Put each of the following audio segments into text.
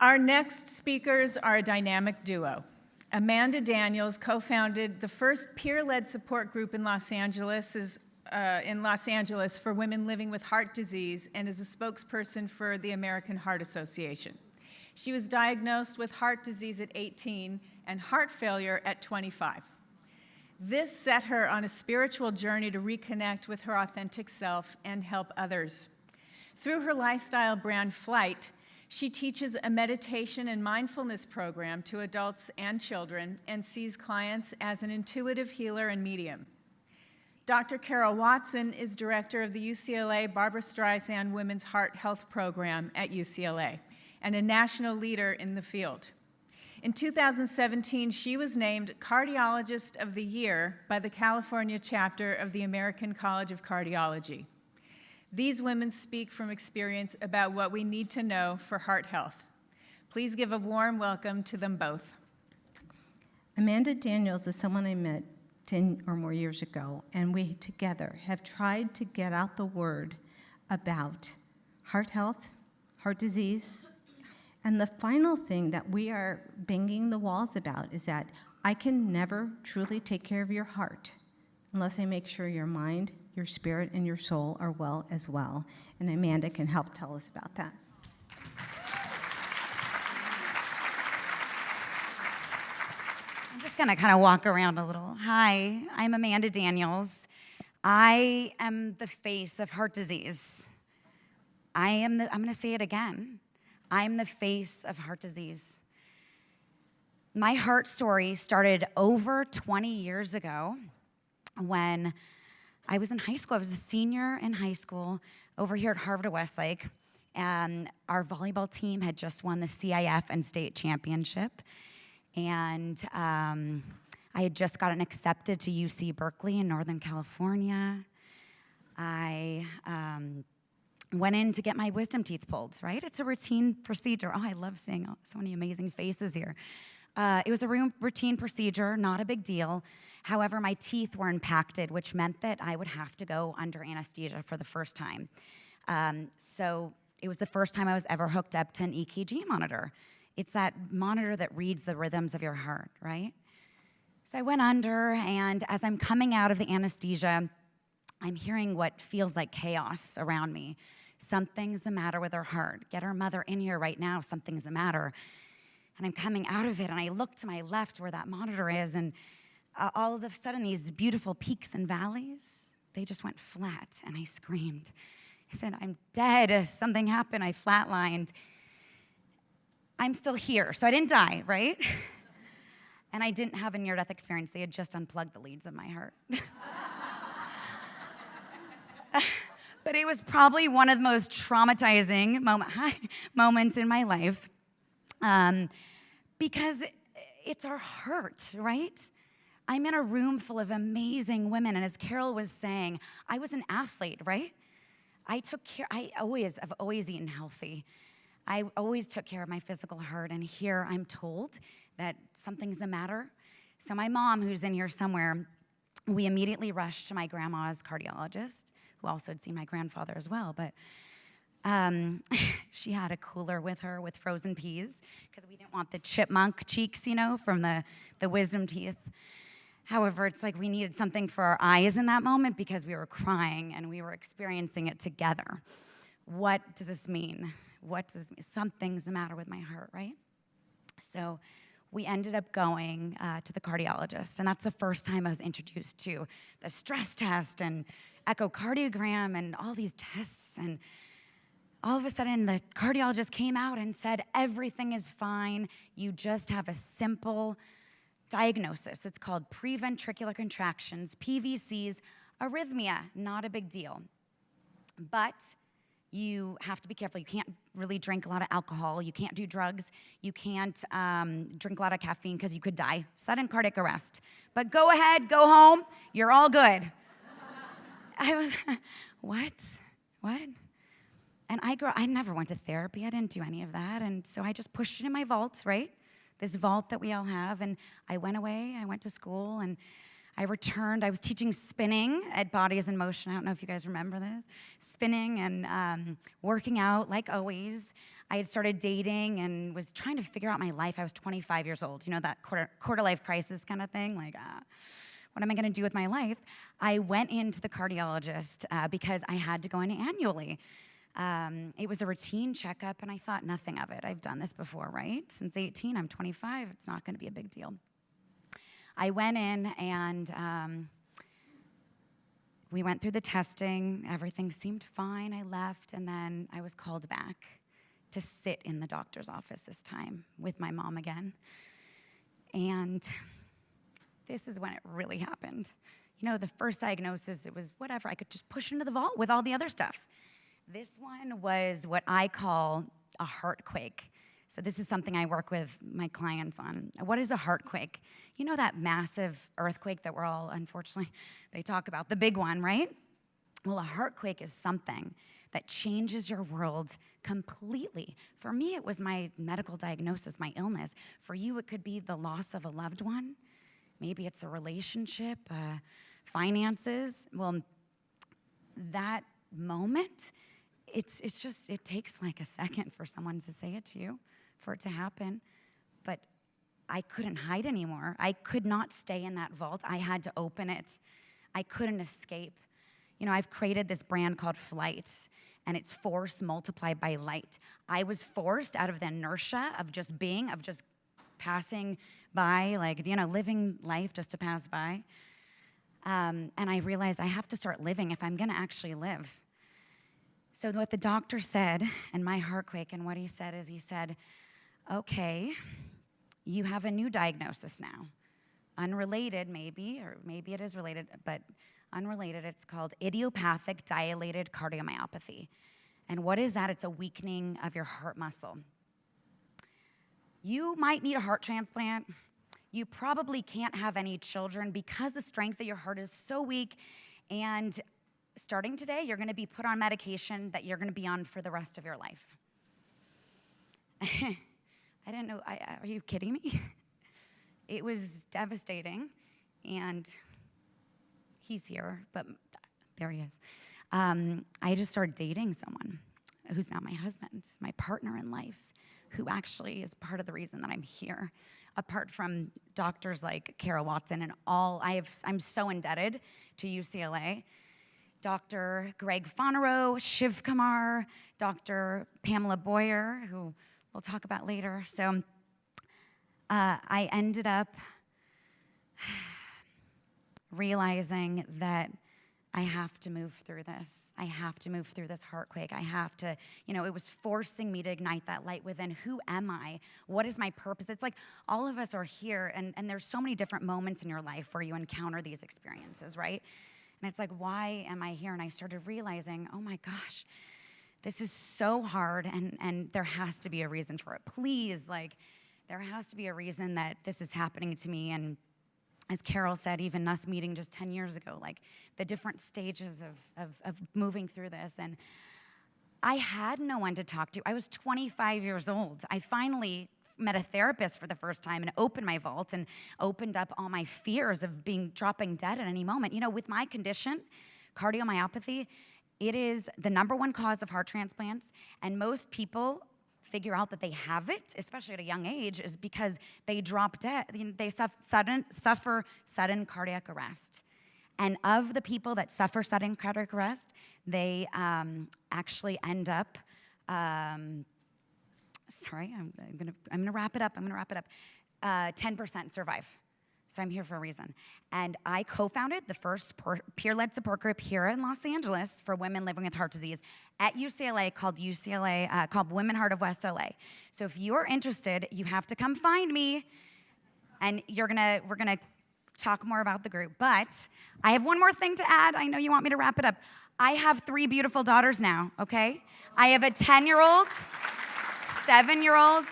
Our next speakers are a dynamic duo. Amanda Daniels co-founded the first peer-led support group in Los Angeles for women living with heart disease and is a spokesperson for the American Heart Association. She was diagnosed with heart disease at 18 and heart failure at 25. This set her on a spiritual journey to reconnect with her authentic self and help others. Through her lifestyle brand, Flight, she teaches a meditation and mindfulness program to adults and children and sees clients as an intuitive healer and medium. Dr. Carol Watson is director of the UCLA Barbara Streisand Women's Heart Health Program at UCLA and a national leader in the field. In 2017, she was named Cardiologist of the Year by the California chapter of the American College of Cardiology. These women speak from experience about what we need to know for heart health. Please give a warm welcome to them both. Amanda Daniels is someone I met 10 or more years ago, and we together have tried to get out the word about heart health, heart disease, and the final thing that we are banging the walls about is that I can never truly take care of your heart unless I make sure your mind, your spirit, and your soul are well as well. And Amanda can help tell us about that. I'm just gonna kind of walk around a little. Hi, I'm Amanda Daniels. I am the face of heart disease. I'm gonna say it again. I'm the face of heart disease. My heart story started over 20 years ago when I was in high school. I was a senior in high school over here at Harvard at Westlake, and our volleyball team had just won the CIF and state championship, and I had just gotten accepted to UC Berkeley in Northern California. I went in to get my wisdom teeth pulled, right? It's a routine procedure. Oh, I love seeing so many amazing faces here. It was a routine procedure, not a big deal. However, my teeth were impacted, which meant that I would have to go under anesthesia for the first time. So it was the first time I was ever hooked up to an EKG monitor. It's that monitor that reads the rhythms of your heart, right? So I went under, and as I'm coming out of the anesthesia, I'm hearing what feels like chaos around me. Something's the matter with her heart. Get her mother in here right now, something's the matter. And I'm coming out of it, and I look to my left where that monitor is, and all of a sudden, these beautiful peaks and valleys, they just went flat, and I screamed. I said, I'm dead. Something happened. I flatlined. I'm still here. So I didn't die, right? And I didn't have a near-death experience. They had just unplugged the leads of my heart. But it was probably one of the most traumatizing moments in my life because it's our heart, right? I'm in a room full of amazing women, and as Carol was saying, I was an athlete, right? I've always eaten healthy. I always took care of my physical heart, and here I'm told that something's the matter. So my mom, who's in here somewhere, we immediately rushed to my grandma's cardiologist, who also had seen my grandfather as well, but she had a cooler with her with frozen peas because we didn't want the chipmunk cheeks, from the wisdom teeth. However, it's like we needed something for our eyes in that moment because we were crying and we were experiencing it together. What does this mean? Something's the matter with my heart, right? So we ended up going to the cardiologist, and that's the first time I was introduced to the stress test and echocardiogram and all these tests, and all of a sudden the cardiologist came out and said, everything is fine, you just have a simple diagnosis. It's called preventricular contractions, PVCs, arrhythmia, not a big deal. But you have to be careful. You can't really drink a lot of alcohol. You can't do drugs. You can't drink a lot of caffeine because you could die. Sudden cardiac arrest. But go ahead, go home. You're all good. I was, what? And I never went to therapy. I didn't do any of that. And so I just pushed it in my vault, right? This vault that we all have. And I went away. I went to school. And I returned. I was teaching spinning at Bodies in Motion. I don't know if you guys remember this. Spinning and working out, like always. I had started dating and was trying to figure out my life. I was 25 years old. You know, that quarter life crisis kind of thing, like, what am I going to do with my life? I went into the cardiologist because I had to go in annually. It was a routine checkup, and I thought nothing of it. I've done this before, right? Since 18, I'm 25. It's not going to be a big deal. I went in, and we went through the testing. Everything seemed fine. I left, and then I was called back to sit in the doctor's office this time with my mom again. And this is when it really happened. You know, the first diagnosis, it was whatever. I could just push into the vault with all the other stuff. This one was what I call a heartquake. So this is something I work with my clients on. What is a heartquake? You know that massive earthquake that we're all, unfortunately, they talk about, the big one, right? Well, a heartquake is something that changes your world completely. For me, it was my medical diagnosis, my illness. For you, it could be the loss of a loved one. Maybe it's a relationship, finances. Well, that moment, it takes like a second for someone to say it to you, for it to happen. But I couldn't hide anymore. I could not stay in that vault. I had to open it. I couldn't escape. You know, I've created this brand called Flight, and it's force multiplied by light. I was forced out of the inertia of just being, of just passing by, like, you know, living life just to pass by. And I realized I have to start living if I'm gonna actually live. So what the doctor said, and my heartquake, and what he said is, he said, okay, you have a new diagnosis now. Unrelated, maybe, or maybe it is related, but unrelated. It's called idiopathic dilated cardiomyopathy. And what is that? It's a weakening of your heart muscle. You might need a heart transplant. You probably can't have any children because the strength of your heart is so weak. And starting today, you're gonna be put on medication that you're gonna be on for the rest of your life. I didn't know, are you kidding me? It was devastating, and he's here, but there he is. I just started dating someone who's now my husband, my partner in life, who actually is part of the reason that I'm here. Apart from doctors like Carol Watson and I'm so indebted to UCLA. Dr. Greg Fonarow, Shiv Kumar, Dr. Pamela Boyer, who we'll talk about later. So I ended up realizing that I have to move through this. I have to move through this heartquake. I have to, you know, it was forcing me to ignite that light within. Who am I? What is my purpose? It's like all of us are here, and there's so many different moments in your life where you encounter these experiences, right? And it's like, why am I here? And I started realizing, oh my gosh, this is so hard, and there has to be a reason for it. Please, like, there has to be a reason that this is happening to me. And as Carol said, even us meeting just 10 years ago, like the different stages of moving through this. And I had no one to talk to. I was 25 years old. I finally met a therapist for the first time and opened my vault and opened up all my fears of dropping dead at any moment. You know, with my condition, cardiomyopathy, it is the #1 cause of heart transplants, and most people figure out that they have it, especially at a young age, is because they drop dead. They suffer sudden cardiac arrest. And of the people that suffer sudden cardiac arrest, they actually end up, sorry, I'm gonna wrap it up. 10% survive. So I'm here for a reason. And I co-founded the first peer-led support group here in Los Angeles for women living with heart disease at UCLA called Women Heart of West LA. So if you're interested, you have to come find me, and we're gonna talk more about the group. But I have one more thing to add. I know you want me to wrap it up. I have 3 beautiful daughters now, okay? I have a 10-year-old, 7-year-old,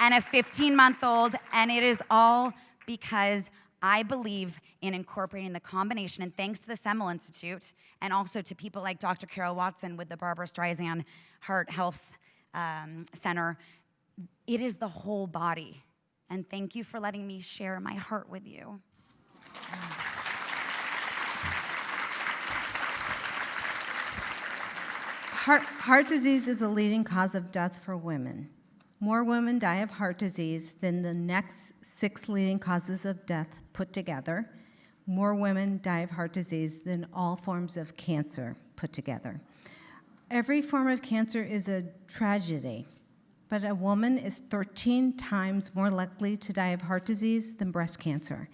and a 15-month-old, and it is all because I believe in incorporating the combination, and thanks to the Semel Institute, and also to people like Dr. Carol Watson with the Barbara Streisand Heart Health Center, it is the whole body. And thank you for letting me share my heart with you. Heart disease is a leading cause of death for women. More women die of heart disease than the next 6 leading causes of death put together. More women die of heart disease than all forms of cancer put together. Every form of cancer is a tragedy, but a woman is 13 times more likely to die of heart disease than breast cancer.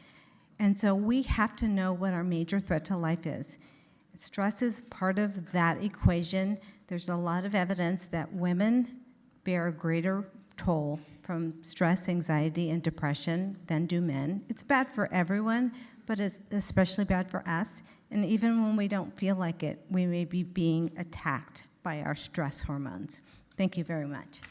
And so we have to know what our major threat to life is. Stress is part of that equation. There's a lot of evidence that women bear a greater toll from stress, anxiety, and depression than do men. It's bad for everyone, but it's especially bad for us. And even when we don't feel like it, we may be being attacked by our stress hormones. Thank you very much.